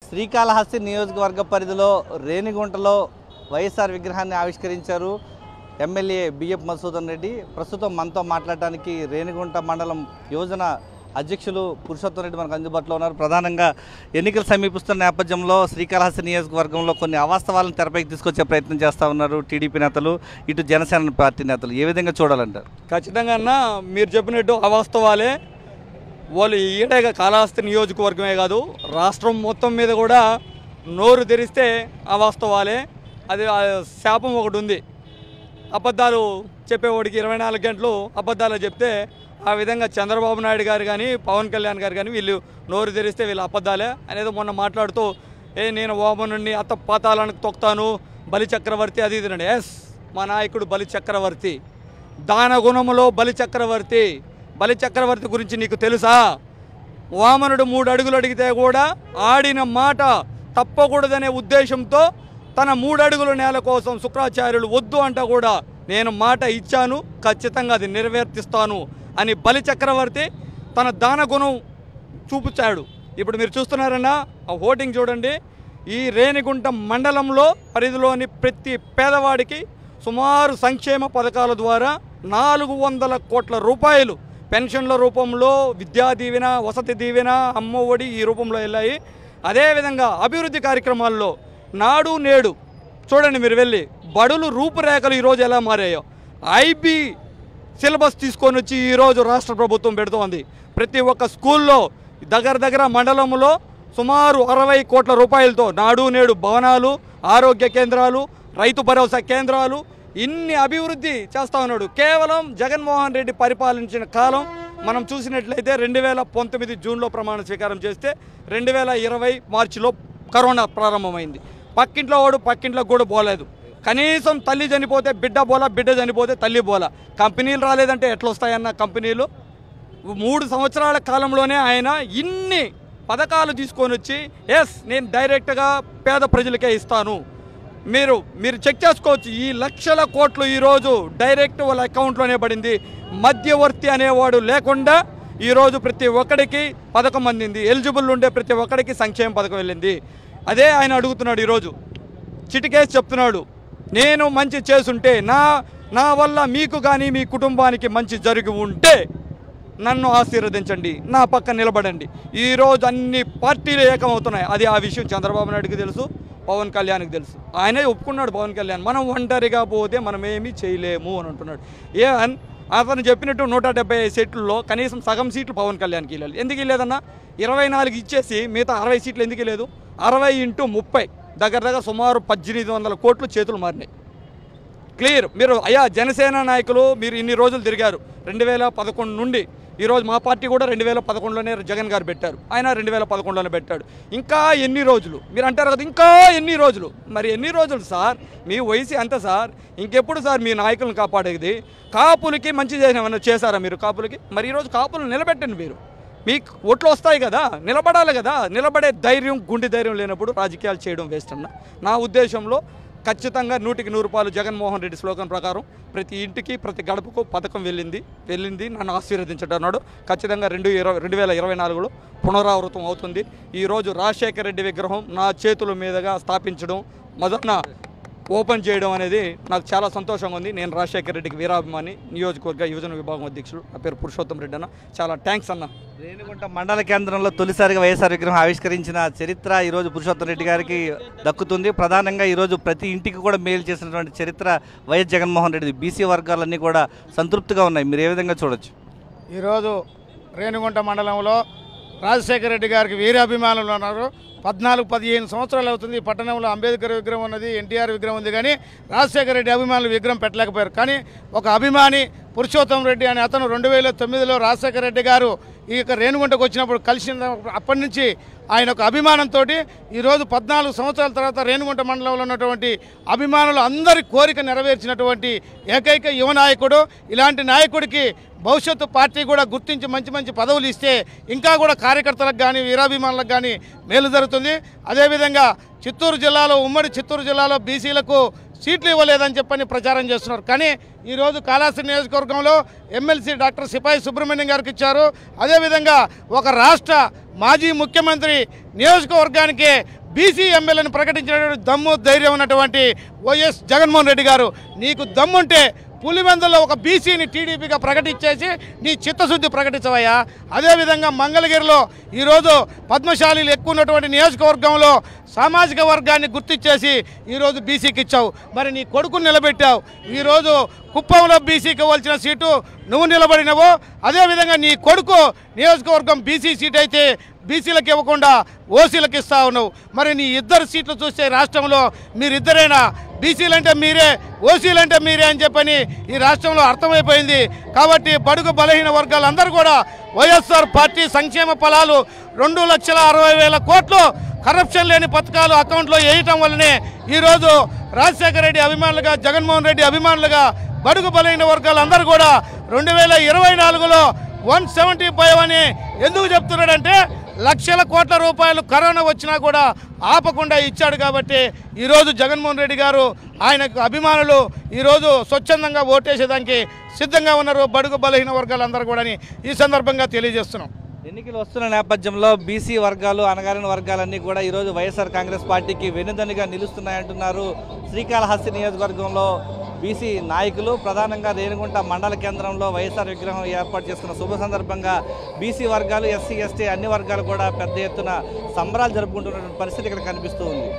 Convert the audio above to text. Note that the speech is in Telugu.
శ్రీకాళహస్తి నియోజకవర్గ పరిధిలో రేణిగుంటలో వైఎస్ఆర్ విగ్రహాన్ని ఆవిష్కరించారు ఎమ్మెల్యే బిఎఫ్ మధుసూదన్ రెడ్డి. ప్రస్తుతం మనతో మాట్లాడడానికి రేణిగుంట మండలం యువజన అధ్యక్షులు పురుషోత్తం రెడ్డి మనకు అందుబాటులో ఉన్నారు. ప్రధానంగా ఎన్నికలు సమీపిస్తున్న నేపథ్యంలో శ్రీకాళహస్తి నియోజకవర్గంలో కొన్ని అవాస్తవాలను తెరపైకి తీసుకొచ్చే ప్రయత్నం చేస్తూ ఉన్నారు టీడీపీ నేతలు, ఇటు జనసేన పార్టీ నేతలు. ఏ విధంగా చూడాలంటారు? ఖచ్చితంగా అన్న, మీరు చెప్పినట్టు అవాస్తవాలే. వాళ్ళు ఈడేగా కాళహస్తి నియోజకవర్గమే కాదు, రాష్ట్రం మొత్తం మీద కూడా నోరు తెరిస్తే అవాస్తవాలే. అది శాపం ఒకటి ఉంది, అబద్ధాలు చెప్పేవాడికి 24 గంటలు అబద్ధాలు చెప్తే ఆ విధంగా చంద్రబాబు నాయుడు గారు కానీ పవన్ కళ్యాణ్ గారు కానీ వీళ్ళు నోరు తెరిస్తే వీళ్ళు అబద్ధాలే అనేది మొన్న మాట్లాడుతూ నేను వామనుడిని అత్త పాతాలకు తొక్తాను, బలి చక్రవర్తి అది ఇది. ఎస్, మా నాయకుడు బలి చక్రవర్తి, దాన గుణములో బలి చక్రవర్తి. బలి చక్రవర్తి గురించి నీకు తెలుసా? వామనుడు 3 అడుగులు అడిగితే కూడా ఆడిన మాట తప్పకూడదనే ఉద్దేశంతో తన 3 అడుగుల నేల కోసం శుక్రాచార్యులు వద్దు అంట కూడా నేను మాట ఇచ్చాను, ఖచ్చితంగా అది నెరవేర్తిస్తాను అని బలి చక్రవర్తి తన దాన గుణం చూపించాడు. ఇప్పుడు మీరు చూస్తున్నారన్నా ఆ ఓటింగ్ చూడండి. ఈ రేణిగుంట మండలంలో పరిధిలోని ప్రతి పేదవాడికి సుమారు సంక్షేమ పథకాల ద్వారా 400 కోట్ల రూపాయలు పెన్షన్ల రూపంలో, విద్యా దీవెన, వసతి దీవెన, అమ్మఒడి ఈ రూపంలో వెళ్ళాయి. అదేవిధంగా అభివృద్ధి కార్యక్రమాల్లో నాడు నేడు చూడండి, మీరు వెళ్ళి బడులు రూపురేఖలు ఈరోజు ఎలా మారాయో. ఐబీ సిలబస్ తీసుకొని వచ్చి ఈరోజు రాష్ట్ర ప్రభుత్వం పెడుతోంది. ప్రతి ఒక్క స్కూల్లో దగ్గర మండలంలో సుమారు 60 కోట్ల రూపాయలతో నాడు నేడు భవనాలు, ఆరోగ్య కేంద్రాలు, రైతు భరోసా కేంద్రాలు, ఇన్ని అభివృద్ధి చేస్తూ ఉన్నాడు. కేవలం జగన్మోహన్ రెడ్డి పరిపాలించిన కాలం మనం చూసినట్లయితే 2019 జూన్లో ప్రమాణ స్వీకారం చేస్తే 2020 మార్చిలో కరోనా ప్రారంభమైంది. పక్కింట్లో వాడు పక్కింట్లోకి కూడా పోలేదు. కనీసం తల్లి చనిపోతే బిడ్డ బోలా, బిడ్డ చనిపోతే తల్లి బోలా. కంపెనీలు రాలేదంటే ఎట్లా వస్తాయన్న కంపెనీలు? 3 సంవత్సరాల కాలంలోనే ఆయన ఇన్ని పథకాలు తీసుకొని వచ్చి ఎస్ నేను డైరెక్ట్గా పేద ప్రజలకే ఇస్తాను. మీరు చెక్ చేసుకోవచ్చు. ఈ లక్షల కోట్లు ఈరోజు డైరెక్ట్ వాళ్ళ అకౌంట్లోనే పడింది. మధ్యవర్తి అనేవాడు లేకుండా ఈరోజు ప్రతి ఒక్కడికి పథకం అందింది. ఎలిజిబుల్ ఉండే ప్రతి ఒక్కడికి సంక్షేమ పథకం వెళ్ళింది. అదే ఆయన అడుగుతున్నాడు ఈరోజు, చిటికేసి చెప్తున్నాడు, నేను మంచి చేసుంటే నా వల్ల మీకు కానీ మీ కుటుంబానికి మంచి జరిగి ఉంటే నన్ను ఆశీర్వదించండి, నా పక్క నిలబడండి. ఈరోజు అన్ని పార్టీలు ఏకమవుతున్నాయి. అది ఆ విషయం చంద్రబాబు నాయుడుకి తెలుసు, పవన్ కళ్యాణ్కి తెలుసు. ఆయనే ఒప్పుకున్నాడు పవన్ కళ్యాణ్, మనం ఒంటరిగా పోతే మనం ఏమీ చేయలేము అని అంటున్నాడు. అతను చెప్పినట్టు 175 సీట్లలో కనీసం సగం సీట్లు పవన్ కళ్యాణ్కి వెళ్ళాలి. ఎందుకు వెళ్ళేదన్నా? 24 ఇచ్చేసి మిగతా 60 సీట్లు ఎందుకు లేదు? 60 × 30 దగ్గర సుమారు 1800 కోట్లు చేతులు మారినాయి. క్లియర్. మీరు అయ్యా జనసేన నాయకులు మీరు ఇన్ని రోజులు తిరిగారు. 2011 నుండి ఈరోజు మా పార్టీ కూడా 2011లోనే జగన్ గారు పెట్టారు, ఆయన 2011లోనే పెట్టాడు. ఇంకా ఎన్ని రోజులు మీరు అంటారు కదా, ఇంకా ఎన్ని రోజులు? మరి ఎన్ని రోజులు సార్? మీ వయసు ఎంత సార్? ఇంకెప్పుడు సార్ మీ నాయకులను కాపాడేది? కాపులకి మంచి చేశారా మీరు? కాపులకి మరి ఈరోజు కాపులను నిలబెట్టండి. మీరు మీకు ఓట్లు వస్తాయి కదా, నిలబడాలి కదా. నిలబడే ధైర్యం, గుండె ధైర్యం లేనప్పుడు రాజకీయాలు చేయడం వేస్ట్ అన్న నా ఉద్దేశంలో. ఖచ్చితంగా 100కి 100 జగన్మోహన్ రెడ్డి స్లోగన్ ప్రకారం ప్రతి ఇంటికి ప్రతి గడపకు పథకం వెళ్ళింది నన్ను ఆశీర్వదించడన్నాడు. ఖచ్చితంగా 2024లో పునరావృతం అవుతుంది. ఈరోజు రాజశేఖర రెడ్డి విగ్రహం నా చేతుల మీదుగా స్థాపించడం, మొదట ఓపెన్ చేయడం అనేది నాకు చాలా సంతోషంగా ఉంది. నేను రాజశేఖర రెడ్డికి వీరాభిమాని, నియోజకవర్గ యువజన విభాగం అధ్యక్షుడు. నా పేరు పురుషోత్తం రెడ్డి అన్న. చాలా థ్యాంక్స్ అన్న. రేణిగుంట మండల కేంద్రంలో తొలిసారిగా వైఎస్ఆర్ విగ్రహం ఆవిష్కరించిన చరిత్ర ఈరోజు పురుషోత్తం రెడ్డి గారికి దక్కుతుంది. ప్రధానంగా ఈరోజు ప్రతి ఇంటికి కూడా మేలు చేసినటువంటి చరిత్ర వైఎస్ జగన్మోహన్ రెడ్డి. బీసీ వర్గాలన్నీ కూడా సంతృప్తిగా ఉన్నాయి. మీరు ఏ విధంగా చూడొచ్చు? ఈరోజు రేణిగుంట మండలంలో రాజశేఖర రెడ్డి గారికి వీరాభిమానులు ఉన్నారు. 14-15 సంవత్సరాలు అవుతుంది. ఈ పట్టణంలో అంబేద్కర్ విగ్రహం ఉన్నది, ఎన్టీఆర్ విగ్రహం ఉంది, కానీ రాజశేఖర రెడ్డి అభిమానులు విగ్రహం పెట్టలేకపోయారు. కానీ ఒక అభిమాని పురుషోత్తం రెడ్డి అనే అతను 2009లో రాజశేఖర రెడ్డి గారు ఈ రేణిగుంటకు వచ్చినప్పుడు కలిసిన అప్పటి నుంచి ఆయన ఒక అభిమానంతో ఈరోజు 14 సంవత్సరాల తర్వాత రేణిగుంట మండలంలో ఉన్నటువంటి అభిమానులు అందరి కోరిక నెరవేర్చినటువంటి ఏకైక యువ నాయకుడు. ఇలాంటి నాయకుడికి భవిష్యత్తు పార్టీ కూడా గుర్తించి మంచి పదవులు ఇస్తే ఇంకా కూడా కార్యకర్తలకు కానీ వీరాభిమానులకు కానీ మేలు జరుగుతుంది. అదేవిధంగా చిత్తూరు జిల్లాలో, ఉమ్మడి చిత్తూరు జిల్లాలో బీసీలకు సీట్లు ఇవ్వలేదని చెప్పని ప్రచారం చేస్తున్నారు. కానీ ఈరోజు కాళహస్తి నియోజకవర్గంలో ఎమ్మెల్సీ డాక్టర్ సిపాయి సుబ్రహ్మణ్యం గారికి ఇచ్చారు. అదేవిధంగా ఒక రాష్ట్ర మాజీ ముఖ్యమంత్రి నియోజకవర్గానికి బీసీ ఎమ్మెల్యేని ప్రకటించినటువంటి దమ్ము ధైర్యం ఉన్నటువంటి వైఎస్ జగన్మోహన్ రెడ్డి గారు, నీకు దమ్ముంటే పులివెందులో ఒక బీసీని టీడీపీగా ప్రకటించేసి నీ చిత్తశుద్ధి ప్రకటించవయ్యా. అదేవిధంగా మంగళగిరిలో ఈరోజు పద్మశాలీలు ఎక్కువ ఉన్నటువంటి నియోజకవర్గంలో సామాజిక వర్గాన్ని గుర్తించేసి ఈరోజు బీసీకి ఇచ్చావు. మరి నీ కొడుకుని నిలబెట్టావు. ఈరోజు కుప్పంలో బీసీకి ఇవ్వాల్సిన సీటు నువ్వు నిలబడినవు. అదేవిధంగా నీ కొడుకు నియోజకవర్గం బీసీ సీట్ అయితే బీసీలకు ఇవ్వకుండా ఓసీలకు ఇస్తా ఉన్నావు. మరి నీ ఇద్దరు సీట్లు చూస్తే రాష్ట్రంలో మీరిద్దరైనా బీసీలంటే మీరే, ఓసీలంటే మీరే అని చెప్పని ఈ రాష్ట్రంలో అర్థమైపోయింది. కాబట్టి బడుగు బలహీన వర్గాలందరూ కూడా వైఎస్ఆర్ పార్టీ సంక్షేమ ఫలాలు 2,60,000 కోట్లు కరప్షన్ లేని పథకాలు అకౌంట్లో వేయటం వల్లనే ఈరోజు రాజశేఖర రెడ్డి అభిమానులుగా, జగన్మోహన్ రెడ్డి అభిమానులుగా బడుగు బలహీన వర్గాలందరూ కూడా 2024లో 175 అని ఎందుకు చెప్తున్నాడంటే లక్షల కోట్ల రూపాయలు కరోనా వచ్చినా కూడా ఆపకుండా ఇచ్చాడు. కాబట్టి ఈరోజు జగన్మోహన్ రెడ్డి గారు ఆయనకు అభిమానులు ఈరోజు స్వచ్ఛందంగా ఓటేసేదానికి సిద్ధంగా ఉన్నారు బడుగు బలహీన వర్గాలందరూ కూడా ఈ సందర్భంగా తెలియజేస్తున్నాం. ఎన్నికలు వస్తున్న నేపథ్యంలో బీసీ వర్గాలు, అణగారిన వర్గాలన్నీ కూడా ఈరోజు వైఎస్ఆర్ కాంగ్రెస్ పార్టీకి వెన్నుదన్నుగా నిలుస్తున్నాయంటున్నారు శ్రీకాళహస్తి నియోజకవర్గంలో బీసీ నాయకులు. ప్రధానంగా రేణిగుంట మండల కేంద్రంలో వైఎస్ఆర్ విగ్రహం ఏర్పాటు చేసుకున్న శుభ సందర్భంగా బీసీ వర్గాలు, ఎస్సీ, ఎస్టీ అన్ని వర్గాలు కూడా పెద్ద ఎత్తున సంబరాలు జరుపుకుంటున్నటువంటి పరిస్థితి ఇక్కడ కనిపిస్తూ ఉంది.